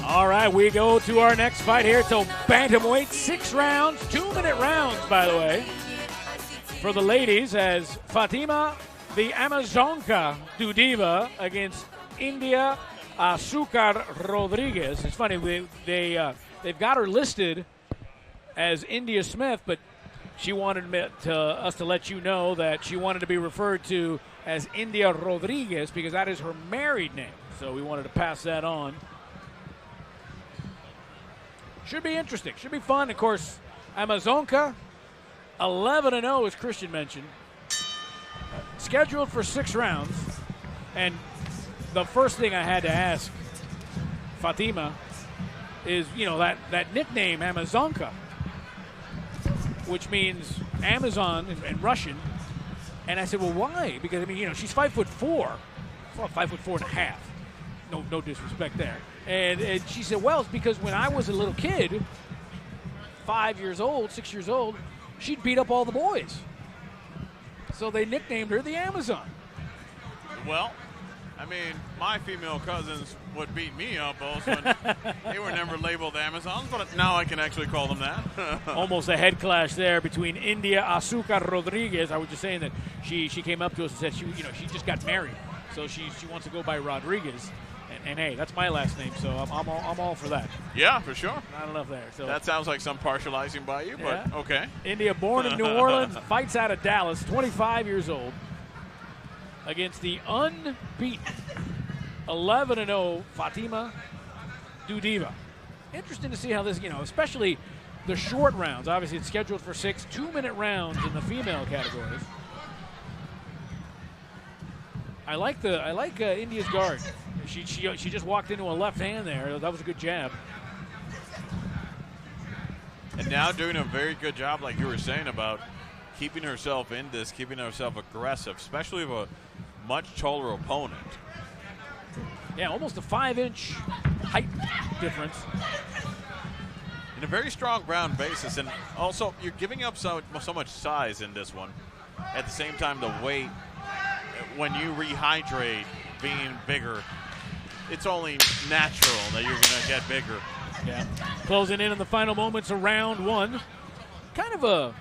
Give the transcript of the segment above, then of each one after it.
All right, we go to our next fight here. So bantamweight, 6 rounds, 2-minute rounds, by the way, for the ladies, as Fatima, the Amazonka Dudieva, against Indeya Rodriguez. It's funny, they've got her listed as Indeya Smith, but she wanted us to let you know that she wanted to be referred to as Indeya Rodriguez because that is her married name. So we wanted to pass that on. Should be interesting. Should be fun. Of course, Amazonka, 11-0, as Christian mentioned. Scheduled for 6 rounds. And the first thing I had to ask Fatima is, that nickname, Amazonka, which means Amazon in Russian. And I said, well, why? Because, she's 5'4". Well, 5'4.5". No disrespect there. And she said, well, it's because when I was a little kid, 5 years old, 6 years old, she'd beat up all the boys. So they nicknamed her the Amazon. Well, my female cousins would beat me up also. They were never labeled Amazons, but now I can actually call them that. Almost a head clash there between Indeya Rodriguez. I was just saying that she came up to us and said she just got married, so she wants to go by Rodriguez. And hey, that's my last name, so I'm all for that. Yeah, for sure. Not enough there. So that sounds like some partializing by you, but yeah. Okay. Indeya, born in New Orleans, fights out of Dallas, 25 years old, against the unbeaten 11-0 Fatima Dudieva. Interesting to see how this, especially the short rounds. Obviously, it's scheduled for 6 2-minute rounds in the female categories. I like Indeya's guard. She just walked into a left hand there. That was a good jab. And now doing a very good job, like you were saying, about keeping herself in this, keeping herself aggressive, especially with a much taller opponent. Yeah, almost a 5-inch height difference. And a very strong ground basis. And also, you're giving up so much size in this one. At the same time, the weight, when you rehydrate, being bigger, it's only natural that you're going to get bigger. Yeah. Closing in the final moments of round 1. Kind of a,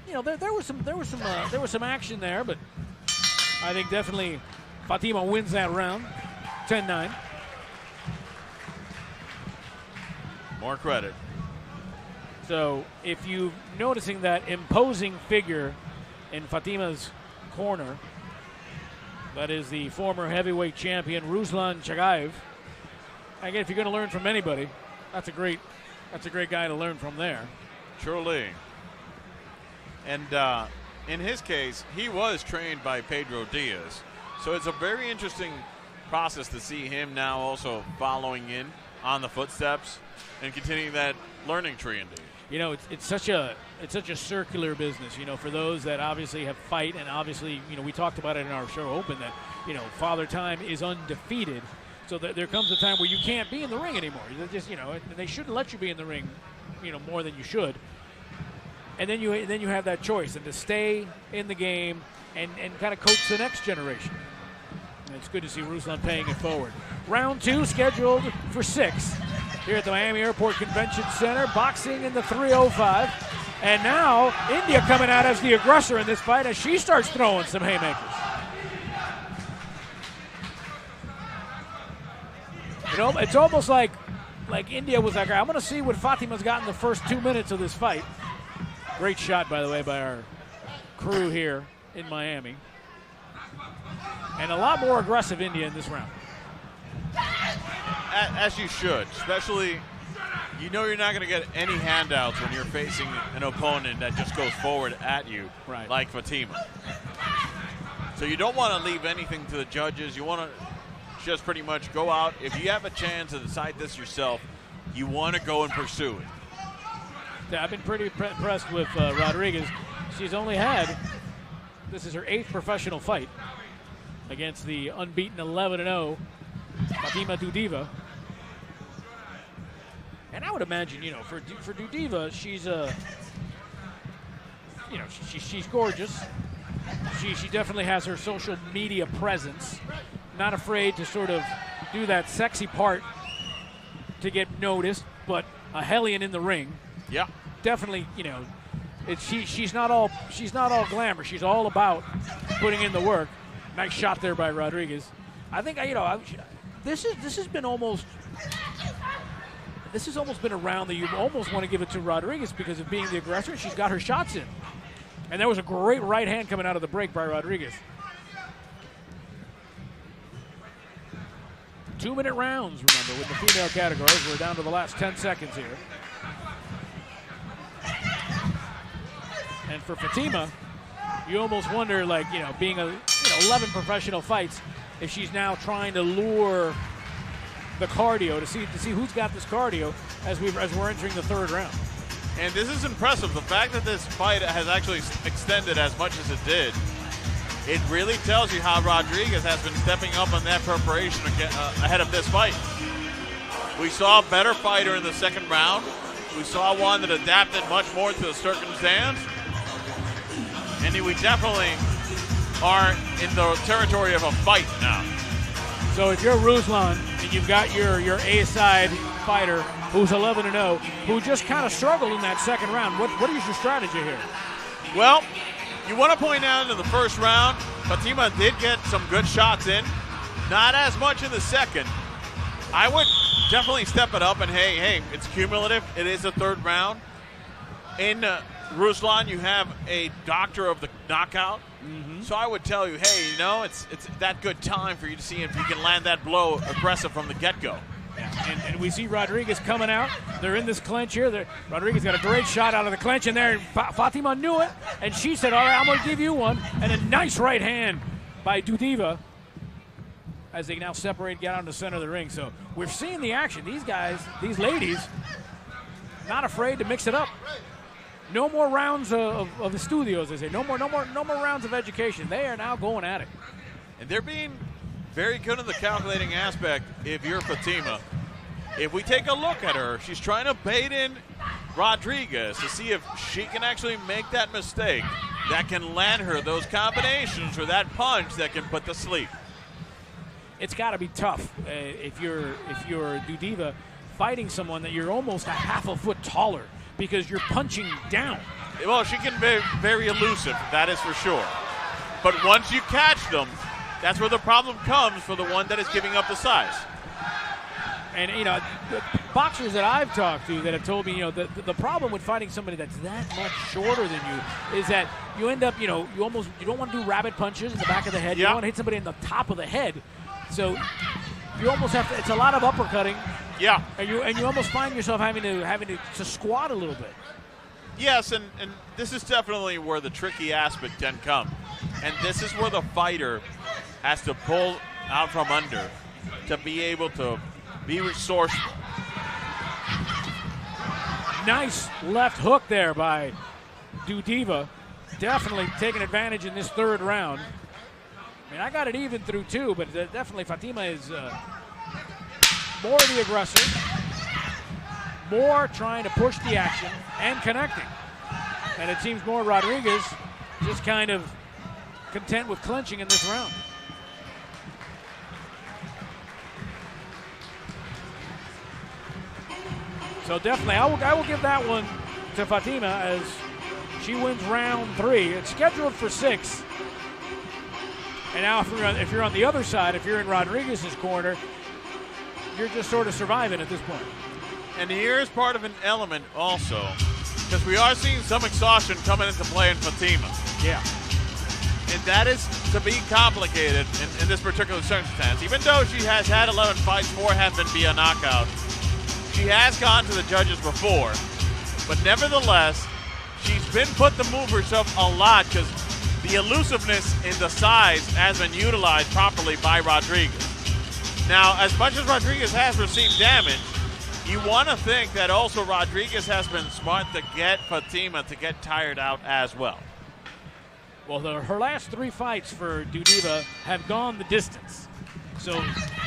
there was some action there, but I think definitely Fatima wins that round, 10-9. More credit. So if you're noticing that imposing figure in Fatima's corner, that is the former heavyweight champion Ruslan Chagaev. Again, if you're going to learn from anybody, that's a great guy to learn from there. Truly. And in his case, he was trained by Pedro Diaz. So it's a very interesting process to see him now also following in on the footsteps and continuing that learning tree indeed. It's such a circular business, for those that obviously have fight, and obviously, we talked about it in our show open that, Father Time is undefeated. So there comes a time where you can't be in the ring anymore. They shouldn't let you be in the ring, more than you should. And then you have that choice, and to stay in the game and kind of coach the next generation. And it's good to see Ruslan paying it forward. Round 2 scheduled for 6 here at the Miami Airport Convention Center. Boxing in the 305. And now Indeya coming out as the aggressor in this fight as she starts throwing some haymakers. It's almost like Indeya was like, I'm going to see what Fatima's got in the first 2 minutes of this fight. Great shot, by the way, by our crew here in Miami. And a lot more aggressive Indeya in this round. As you should, especially, you're not going to get any handouts when you're facing an opponent that just goes forward at you, right, like Fatima. So you don't want to leave anything to the judges. You want to just pretty much go out. If you have a chance to decide this yourself, you want to go and pursue it. Yeah, I've been pretty impressed with Rodriguez. She's only had, this is her 8th professional fight against the unbeaten 11-0 Fatima Dudieva. And I would imagine, for Dudieva, she's she's gorgeous. She definitely has her social media presence. Not afraid to sort of do that sexy part to get noticed, but a hellion in the ring. Yeah. Definitely, she's not all glamour. She's all about putting in the work. Nice shot there by Rodriguez. I think this has almost been a round that you almost want to give it to Rodriguez because of being the aggressor. She's got her shots in, and there was a great right hand coming out of the break by Rodriguez. 2-minute rounds, remember, with the female categories. We're down to the last 10 seconds here. And for Fatima, you almost wonder, being 11 professional fights, if she's now trying to lure the cardio to see who's got this cardio as we're entering the third round. And this is impressive. The fact that this fight has actually extended as much as it did, it really tells you how Rodriguez has been stepping up on that preparation ahead of this fight. We saw a better fighter in the second round. We saw one that adapted much more to the circumstance. And we definitely are in the territory of a fight now. So if you're Ruslan and you've got your A-side fighter who's 11-0, who just kind of struggled in that second round, what is your strategy here? Well, you want to point out in the first round, Fatima did get some good shots in. Not as much in the second. I would definitely step it up and, hey, it's cumulative. It is the third round. In Ruslan, you have a doctor of the knockout. Mm-hmm. So I would tell you, hey, it's that good time for you to see if you can land that blow aggressive from the get-go. Yeah, and we see Rodriguez coming out. They're in this clinch here. Rodriguez got a great shot out of the clinch in there. Fatima knew it, and she said, all right, I'm going to give you one. And a nice right hand by Dudieva as they now separate, get out in the center of the ring. So we're seeing the action. These guys, these ladies, not afraid to mix it up. No more rounds of the studios, they say. No more rounds of education. They are now going at it. And they're being very good in the calculating aspect if you're Fatima. If we take a look at her, she's trying to bait in Rodriguez to see if she can actually make that mistake that can land her those combinations or that punch that can put to sleep. It's got to be tough if you're Dudieva fighting someone that you're almost a half a foot taller because you're punching down. Well, she can be very elusive, that is for sure. But once you catch them, that's where the problem comes for the one that is giving up the size. And, the boxers that I've talked to that have told me, the problem with fighting somebody that's that much shorter than you is that you end up, you don't want to do rabbit punches in the back of the head. Yeah. You don't want to hit somebody in the top of the head. So you almost have to, it's a lot of uppercutting. Yeah. And you almost find yourself having to squat a little bit. Yes, and this is definitely where the tricky aspect can come. And this is where the fighter has to pull out from under to be able to be resourceful. Nice left hook there by Dudieva. Definitely taking advantage in this third round. I mean, I got it even through two, but definitely Fatima is more the aggressor, more trying to push the action and connecting. And it seems more Rodriguez just kind of content with clinching in this round. So definitely, I will give that one to Fatima as she wins round 3. It's scheduled for 6. And now if you're on the other side, if you're in Rodriguez's corner, you're just sort of surviving at this point. And here's part of an element also, because we are seeing some exhaustion coming into play in Fatima. Yeah. And that is to be complicated in this particular circumstance. Even though she has had 11 fights, 4 have been via knockout. She has gone to the judges before, but nevertheless, she's been put to move herself a lot because the elusiveness in the size has been utilized properly by Rodriguez. Now, as much as Rodriguez has received damage, you want to think that also Rodriguez has been smart to get Fatima to get tired out as well. Well, her last 3 fights for Dudieva have gone the distance. So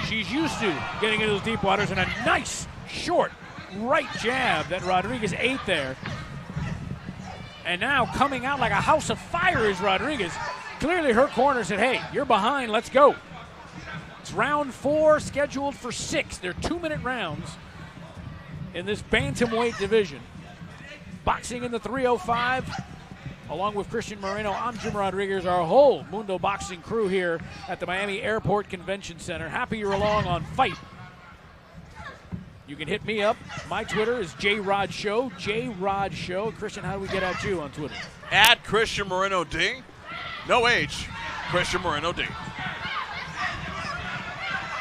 she's used to getting into those deep waters, and a nice short right jab that Rodriguez ate there. And now coming out like a house of fire is Rodriguez. Clearly her corner said, hey, you're behind, let's go. It's round 4 scheduled for 6. They're 2-minute rounds. in this bantamweight division. Boxing in the 305, along with Christian Moreno, I'm Jim Rodriguez, our whole Mundo boxing crew here at the Miami Airport Convention Center. Happy you're along on Fight. You can hit me up. My Twitter is JRodShow, JRodShow. Christian, how do we get at you on Twitter? At Christian Moreno D. No H. Christian Moreno D.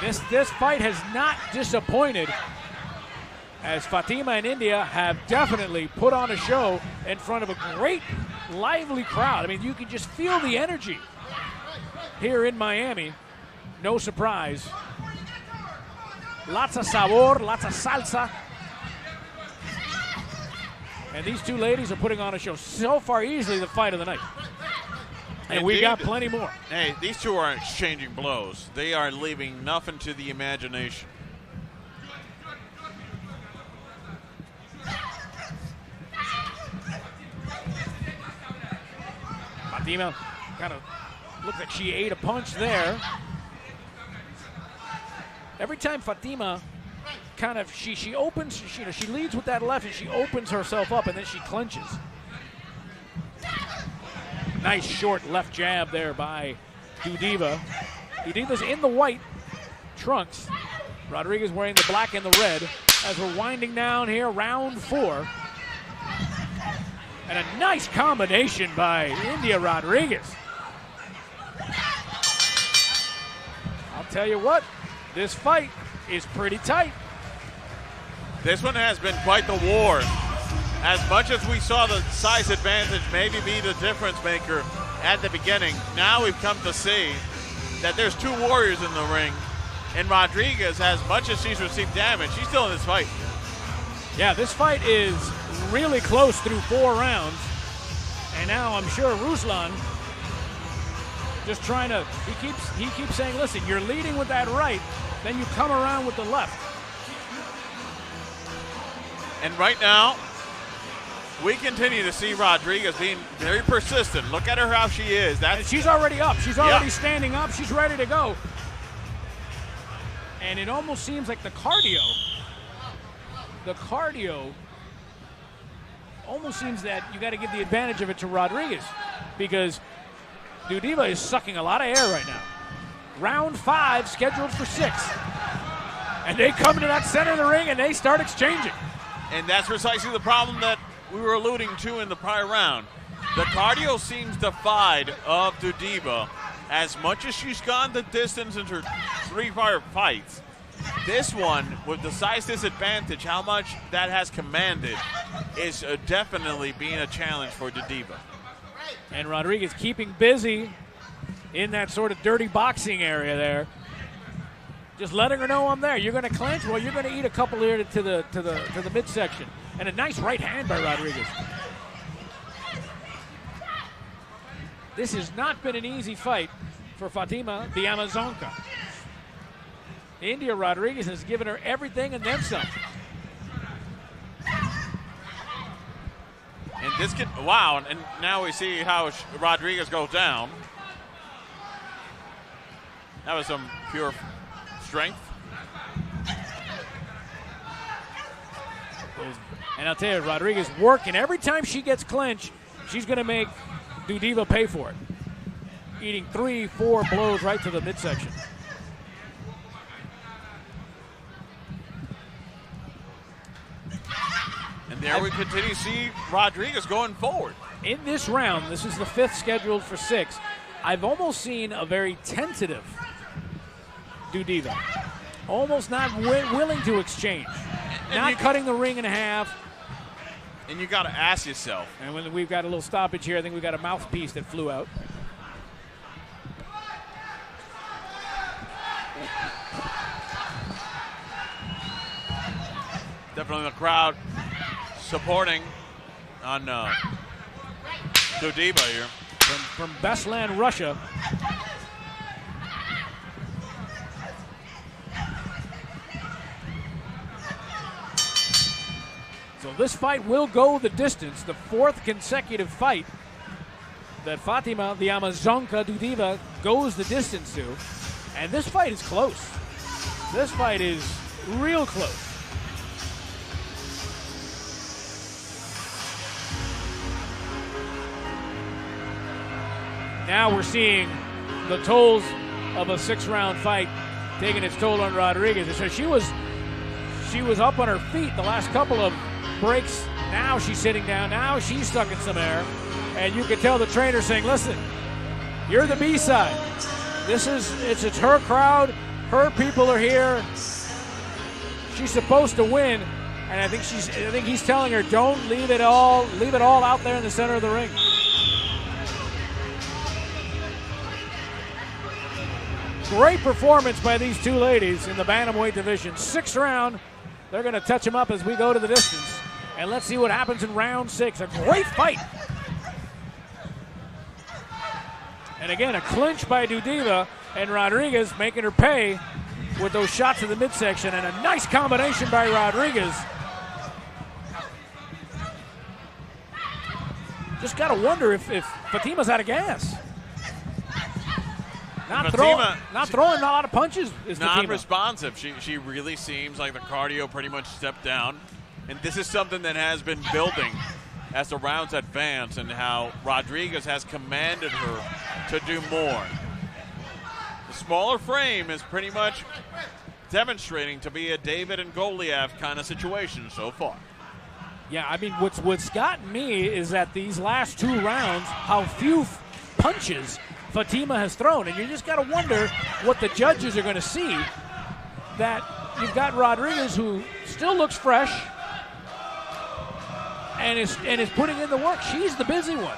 This fight has not disappointed, as Fatima and Indeya have definitely put on a show in front of a great, lively crowd. I mean, you can just feel the energy here in Miami. No surprise. Lots of sabor, lots of salsa. And these two ladies are putting on a show. So far, easily the fight of the night. And we got plenty more. Hey, these two aren't exchanging blows. They are leaving nothing to the imagination. Fatima kind of looked like she ate a punch there. Every time Fatima kind of, she opens, she leads with that left and she opens herself up and then she clinches. Nice short left jab there by Dudieva. Dudiva's in the white trunks. Rodriguez wearing the black and the red as we're winding down here, round 4. And a nice combination by Indeya Rodriguez. I'll tell you what, this fight is pretty tight. This one has been quite the war. As much as we saw the size advantage maybe be the difference maker at the beginning, now we've come to see that there's two warriors in the ring. And Rodriguez, as much as she's received damage, she's still in this fight. Yeah, this fight is really close through 4 rounds. And now I'm sure Ruslan just trying to, he keeps saying, listen, you're leading with that right, then you come around with the left. And right now, we continue to see Rodriguez being very persistent. Look at her how she is. She's already up. She's already standing up. She's ready to go. And it almost seems like the cardio almost seems that you got to give the advantage of it to Rodriguez, because Dudieva is sucking a lot of air right now. Round 5 scheduled for 6. And they come to that center of the ring and they start exchanging. And that's precisely the problem that we were alluding to in the prior round. The cardio seems defied of Dudieva. As much as she's gone the distance in her 3 prior fights, this one, with the size disadvantage, how much that has commanded, is definitely being a challenge for Dudieva. And Rodriguez keeping busy in that sort of dirty boxing area there. Just letting her know I'm there. You're going to clinch? Well, you're going to eat a couple here to the midsection. And a nice right hand by Rodriguez. This has not been an easy fight for Fatima, the Amazonka. Indeya Rodriguez has given her everything and then some. And this could, wow, and now we see how Rodriguez goes down. That was some pure strength. And I'll tell you, Rodriguez working. Every time she gets clinched, she's going to make Dudieva pay for it. Eating 3-4 blows right to the midsection. And there we continue to see Rodriguez going forward. In this round, this is the 5th scheduled for 6, I've almost seen a very tentative Dudieva. Almost not willing to exchange. Not cutting the ring in half. And you got to ask yourself. And when we've got a little stoppage here, I think we've got a mouthpiece that flew out. Definitely the crowd supporting on Dudieva here. From Beslan, Russia. So this fight will go the distance, the 4th consecutive fight that Fatima, the Amazonka Dudieva, goes the distance to. And this fight is close. This fight is real close. now we're seeing the tolls of a 6-round fight taking its toll on Rodriguez. And so she was up on her feet the last couple of breaks. Now she's sitting down. Now she's stuck in some air. And you can tell the trainer saying, listen, you're the B-side. It's her crowd. Her people are here. She's supposed to win. And I think he's telling her, don't leave it all out there in the center of the ring. Great performance by these two ladies in the bantamweight division. 6th round. They're going to touch them up as we go to the distance. And let's see what happens in round 6. A great fight. And again, a clinch by Dudieva, and Rodriguez making her pay with those shots in the midsection, and a nice combination by Rodriguez. Just got to wonder if Fatima's out of gas. Not throwing a lot of punches is Fatima. Non-responsive. She really seems like the cardio pretty much stepped down. And this is something that has been building as the rounds advance, and how Rodriguez has commanded her to do more. The smaller frame is pretty much demonstrating to be a David and Goliath kind of situation so far. Yeah, I mean, what's gotten me is that these last 2 rounds, how few punches Fatima has thrown. And you just got to wonder what the judges are going to see, that you've got Rodriguez, who still looks fresh and is putting in the work. She's the busy one.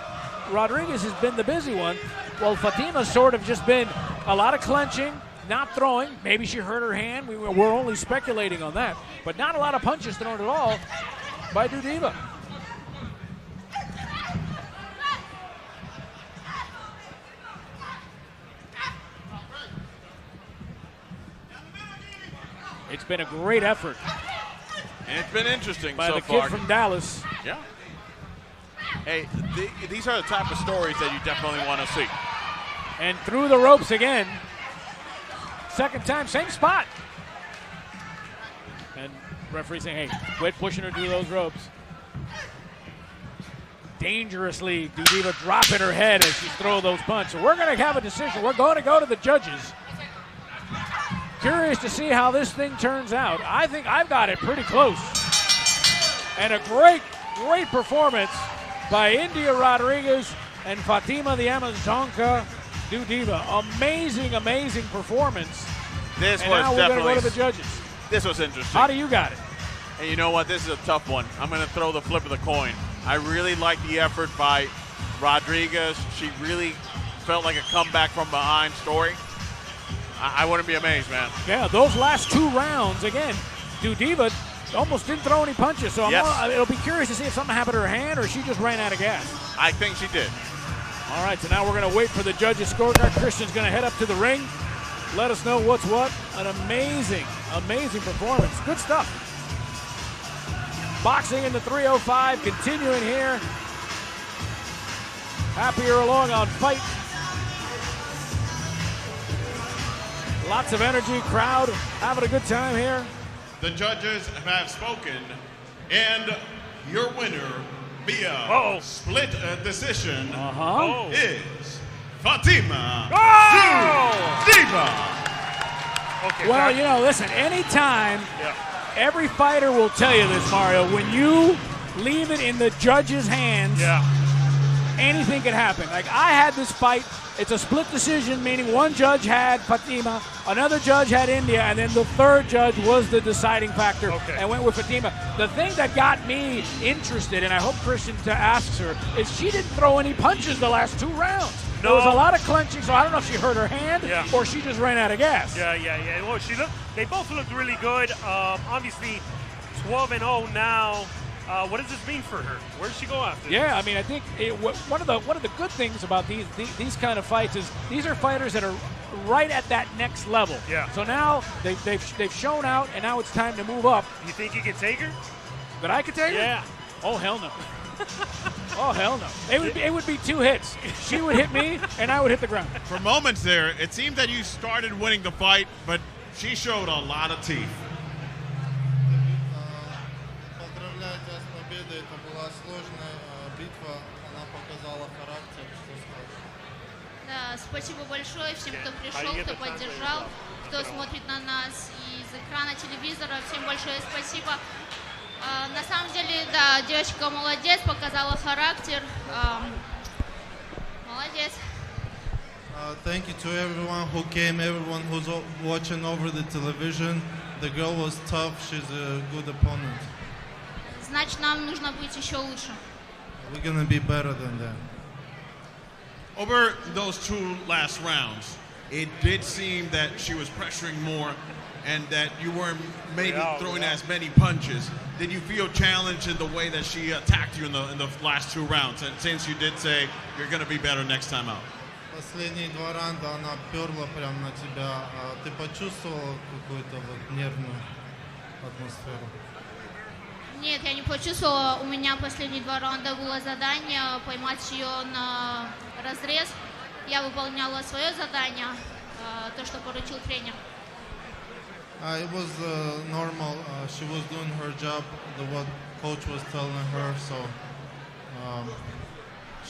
Rodriguez has been the busy one, while Fatima's sort of just been a lot of clenching, not throwing. Maybe she hurt her hand. We're only speculating on that. But not a lot of punches thrown at all by Dudieva. It's been a great effort. And it's been interesting by so the far. kid from Dallas. Yeah. Hey, these are the type of stories that you definitely want to see. And through the ropes again. Second time, same spot. And referee saying, hey, quit pushing her through those ropes. Dangerously, Dudieva dropping her head as she throws those punches. So we're going to have a decision. We're going to go to the judges. Curious to see how this thing turns out. I think I've got it pretty close. And a great performance by Indeya Rodriguez and Fatima the Amazonka Dudieva. Amazing performance. This and was now we're definitely going to go to the judges. This was interesting. How do you got it? And you know what? This is a tough one. I'm going to throw the flip of the coin. I really like the effort by Rodriguez. She really felt like a comeback from behind story. I wouldn't be amazed, man. Yeah, those last 2 rounds, again, Dudieva almost didn't throw any punches. So it'll be curious to see if something happened to her hand or she just ran out of gas. I think she did. All right, so now we're going to wait for the judges' scorecard. Christian's going to head up to the ring. Let us know what's what. An amazing performance. Good stuff. Boxing in the 305, continuing here. Happier along on Fight. Lots of energy, crowd having a good time here. The judges have spoken, and your winner via split decision is Fatima Dudieva. Okay, well, you know, listen, anytime, every fighter will tell you this, Mario, when you leave it in the judge's hands, anything can happen. Like, I had this fight. It's a split decision, meaning one judge had Fatima, another judge had Indeya, and then the third judge was the deciding factor and went with Fatima. The thing that got me interested, and I hope Christian asks her, is she didn't throw any punches the last 2 rounds. There was a lot of clenching, so I don't know if she hurt her hand or she just ran out of gas. Yeah. Well, they both looked really good. Obviously, 12-0 now. What does this mean for her? Where does she go after this? I mean, I think one of the good things about these kind of fights is these are fighters that are right at that next level. Yeah. So now they've shown out, and now it's time to move up. You think you can take her? That I could take her? Yeah. Oh, hell no. Oh, hell no. It would be 2 hits. She would hit me, and I would hit the ground. For moments there, it seemed that you started winning the fight, but she showed a lot of teeth. Поздравляю тебя с победой. Это была сложная битва. Она показала характер, что сказать. Да, спасибо большое всем, кто How пришел, do you get кто the translator поддержал, job? кто смотрит на нас из экрана телевизора. Всем большое спасибо. На самом деле, да, девочка молодец, показала характер. Молодец. Thank you to everyone who came, everyone who's watching over the television. The girl was tough. She's a good opponent. Значит, нам нужно быть еще лучше. We're gonna be better than that. Over those two last rounds, it did seem that she was pressuring more and that you weren't maybe throwing as many punches. Did you feel challenged in the way that she attacked you in the last two rounds? And since you did say you're going to be better next time out. Последние два раунда она перла прямо на тебя. Ты почувствовал какую-то вот нервную атмосферу? Нет, я не почувствовала. У меня последние 2 раунда было задание поймать ее на разрез. Я выполняла свое задание, то, что поручил тренер. It was normal. She was doing her job, what coach was telling her, so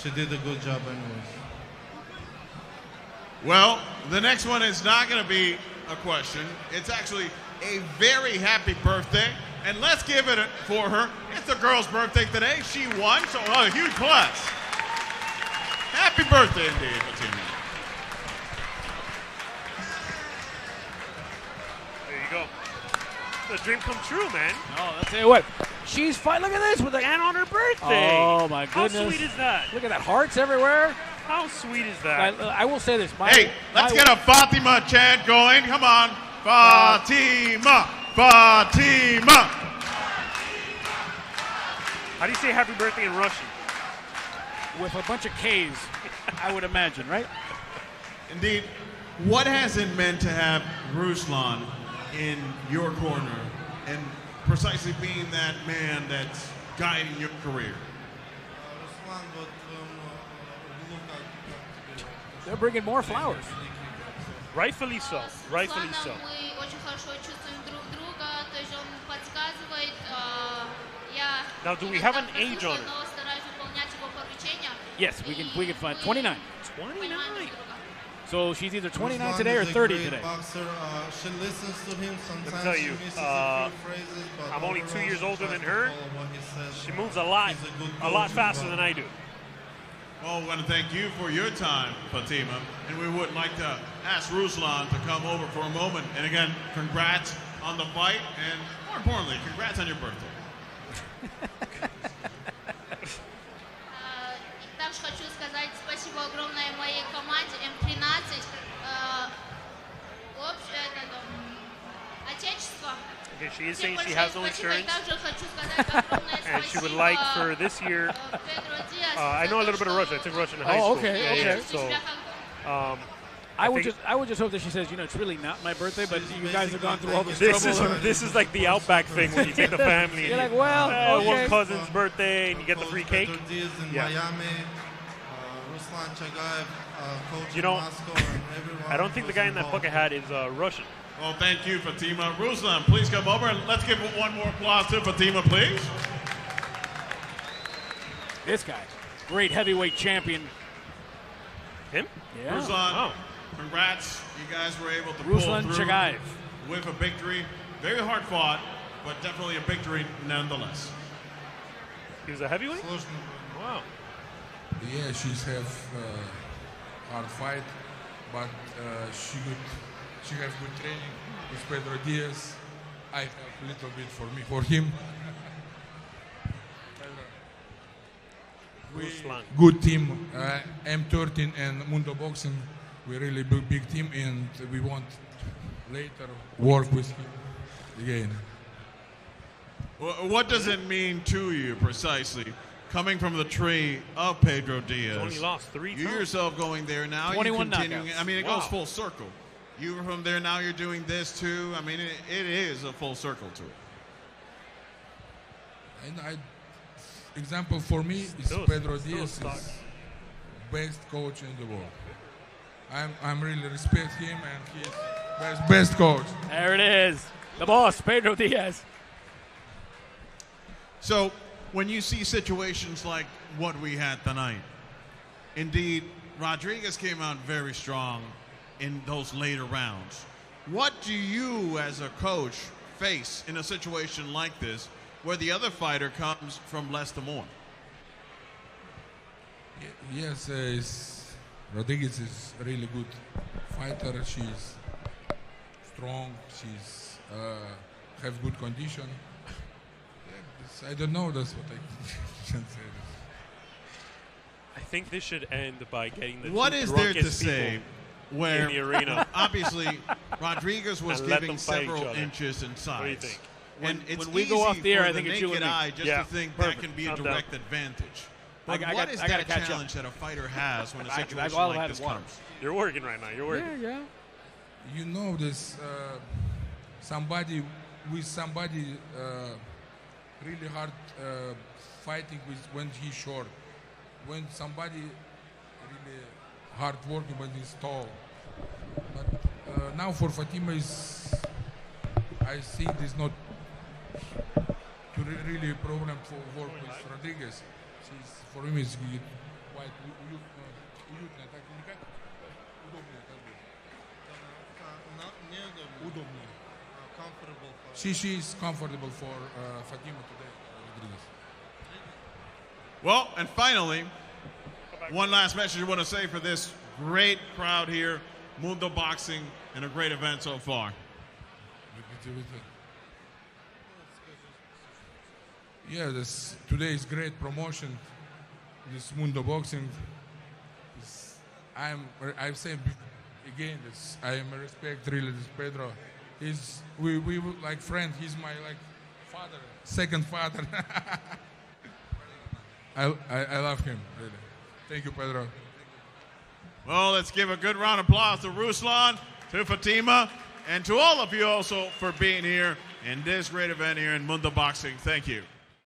she did a good job anyways. Well, the next one is not going to be a question. It's actually a very happy birthday. And let's give it for her. It's the girl's birthday today. She won, so a huge plus. Happy birthday indeed, Fatima. There you go. The dream come true, man. Oh, I'll tell you what. She's fine. Look at this with And on her birthday. Oh my goodness! How sweet is that? Look at that, hearts everywhere. How sweet is that? I will say this. Hey, let's get a Fatima chant going. Come on. Fatima. Fatima. How do you say happy birthday in Russian? With a bunch of K's, I would imagine, right? Indeed. What has it meant to have Ruslan in your corner and precisely being that man that's guiding your career? Руслан, вот углу как They're bringing more flowers. Rightfully so. Rightfully so. Мы очень хорошо чувствуем друг друга, то есть он подсказывает. Now, do we have an age on her? Но стараюсь выполнять его поручения. Yes, we can find 29. 29. So she's either 29 Ruslan today or is a 30 great today. Boxer. She listens to him. Sometimes tell she you, misses a few phrases, but I'm only 2 overall years she older tries than to her. follow what he says. She moves a lot He's a good coach faster as than well. I do. Well, I want to thank you for your time, Fatima. And we would like to ask Ruslan to come over for a moment. And again, congrats on the fight. And more importantly, congrats on your birthday. Также хочу сказать спасибо огромное моей команде М13. Отечество. Okay, she is Всем saying she большое has no спасибо. И insurance. также хочу сказать огромное And she would спасибо, like for this year. Педро Диас I за know a то, little bit of что Russian. I took Russian in high Oh, school. okay, Yeah, okay. yeah. So, себя как I think- would just hope that she says, you know, it's really not my birthday, but She's you guys have gone through all this this trouble. is like the Outback thing when you take the family. You're and like, well, one okay. cousin's birthday and you get the free cake. Pedro Diaz in Yeah. Miami, Ruslan Chagaev, coach You know, in Moscow, and everyone I don't think the guy in that involved. bucket hat is Russian. Well, thank you, Fatima. Ruslan, please come over and let's give one more applause to Fatima, please. This guy, great heavyweight champion. Him? Yeah. Ruslan, Wow. congrats. You guys were able to Ruslan pull through Chagaev. with a victory. Very hard fought, but definitely a victory nonetheless. He was a heavyweight? Сложно. Wow. Yeah, she's have hard fight, but she have good training with Pedro Diaz. I have a little bit for him. Ruslan. Good team, M13 and Mundo Boxing. We're really big team, and we want later work with him again. What does it mean to you precisely, coming from the tree of Pedro Diaz? Only lost 3 You times. yourself going there now, you 21 continuing. knockouts. I mean, it Wow. goes full circle. You were from there, now you're doing this too. I mean, it is a full circle to it. And example for me is Still- Pedro still Diaz stuck. is best coach in the world. I'm really respect him, and he's best coach. There it is. The boss, Pedro Diaz. So, when you see situations like what we had tonight, indeed, Rodriguez came out very strong in those later rounds. What do you, as a coach, face in a situation like this where the other fighter comes from less to more? Yes, Rodriguez is a really good fighter. She's strong. She's have good condition. I don't know. That's what I can say. I think this should end by getting the What two is there to drunkest say people where in the arena. obviously Rodriguez was And let giving them fight each several other. inches in What do you size? think? And When it's we go easy off the air, for I think it's you naked and me. eye just Yeah, to think perfect. that can be a I'm direct down. advantage. But I what is gotta that catch up. challenge that a fighter has when a I've situation all like had this water. comes? You're working right now. You're working. Yeah. You know this. Somebody really hard fighting with when he's short. When somebody really hard working when he's tall. But now for Fatima I think it's not really a problem for work with Rodriguez. For him it's quite уютно, так никак удобнее, как бы. Удобнее. Comfortable. She is comfortable for Fatima today, Rodriguez. Well, and finally, one last message you want to say for this great crowd here, Mundo Boxing, and a great event so far. Yeah, today is great promotion. This Mundo Boxing. I'm saying again, I am respect really this Pedro. We like friend. He's my like father, second father. I love him really. Thank you, Pedro. Well, let's give a good round of applause to Ruslan, to Fatima, and to all of you also for being here in this great event here in Mundo Boxing. Thank you.